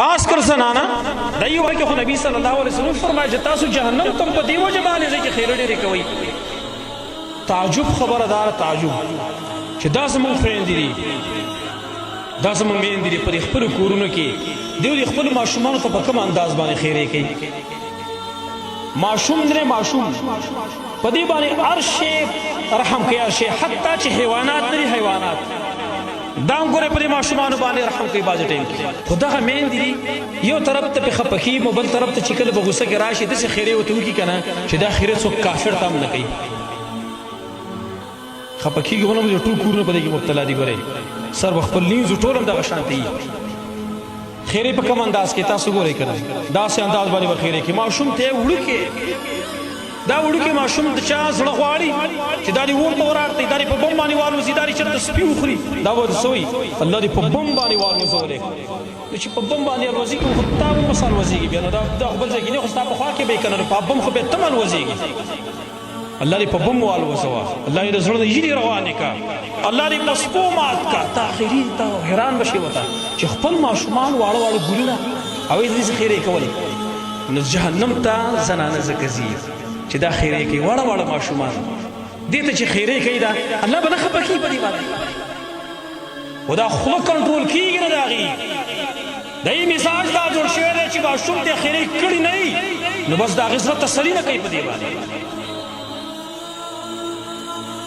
خاص کر زنانا دایو کې خو نبی صلی الله علیه وسلم فرمایي چې تاسو جهنم تم په دیو جبانه کې خیر ډېر کوي. تعجب خبردار تعجب چې دا زموږ خویندې دي، دا زموږ میندې دي په خپلو کورونو کې دوی د خپلو ماشومانو ته په کوم انداز باندې خیرې کوي. ماشوم دی ماشوم په دې باندې هر شی رحم کوي، هر شی حتی چې حیوانات نه دي حیوانات دا هم ګورې په دې ماشومانو باندې رحم کوي بعضې ټایم کې. خو دغه میندې دي یو طرف ته پې خفه کېږي بل طرف ته چې کله په غوسه کې راشي داسې خیرې ورته وکړي که نه چې دا خیرې څوک کافر ته هم نه کوي. خفه کېږي ونه به ټول کورونه په دې کې مبتلا دي. ګورئ سر به خپل نیوزو ټول هم دغه شانته وي. خیرې په کوم انداز کې تاسو ګورئ که نه داسې انداز باندې به خیرې کوي. ماشوم ته یې وړوکې دا وړوکې ماشوم د چا زړه غواړي چې دا دې اور ته وراړتئ، دا دې په بم باندې والوځي، دا دې چېرته سپي وخوري، دا به څه وایي الله دې په بم باندې والوځولی. نو چې په بم باندې الوځېږي خو تا به مس الوځېږي بیا نو دا خو بل ځای کې نه خو ستا په خوا کې به یې که نه نو په بم خو بیا ته هم الوځېږي. الله دې په بم والوځوه، الله دې د زړه نه ژیړې روانې که، الله دې په سپو مات که. ته آخري ته حیران به شې ورته چې خپل ماشومان واړه واړه ګلونه هغوی ته داسې خیرې کولې. نو جهنم ته زنانه ځکه ځي چې دا خیرې کوي واړه واړه ماشومان دې ته چې خیرې کوي دا الله به نه خفه کېږي په دې باندې. خو دا خوله کنټرول کېږي نه د هغې د یې مزاج دا جوړ شوی دی چې ماشوم ته خیرې کړي نه وي نو بس د هغې زړه تسلي نه کوي په دې باندې.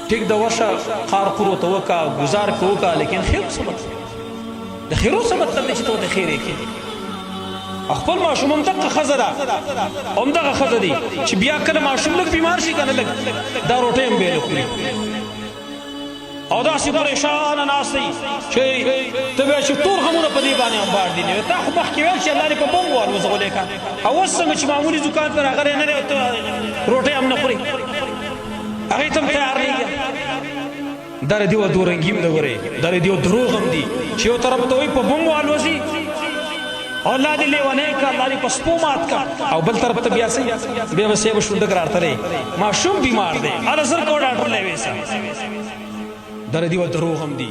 ټیک د ورشه قار قور ورته وکړه ګزار که وکړه لیکن خیر څه مطلب د خیرو څه مطلب دی چې ته ورته خیرې کوي. خپل ماشوم هم دغه ښځه ده همدغه ښځه دي چې بیا کله ماشوم لږ بیمار شي که نه لږ دا روټۍ هم بیا نه خوري او داسې پریشانه ناست دی چې ته بیا چې ټول غمونه په دې باندې امبار دي. تا خو مخکې ویل چې الله دې په بم والوځولی که او اوس څنګه چې معمولي دوکان ته راغلی نه دی روټۍ هم نه خوري هغې ته هم تیار نه یې. دا د دې و دورنګي هم ده ګورې دا د دې و دروغ هم دي چې یو طرف ته وایي په بم والوځي او الله دې لیونی که الله دې په سپو مات که او بل طرف ته بیا صحیح بیا به صحیح به شونډک راړتلی ماشوم بیمار دی هله زر کو ډاکټر لی ویسه دا د دې و دروغ هم دي.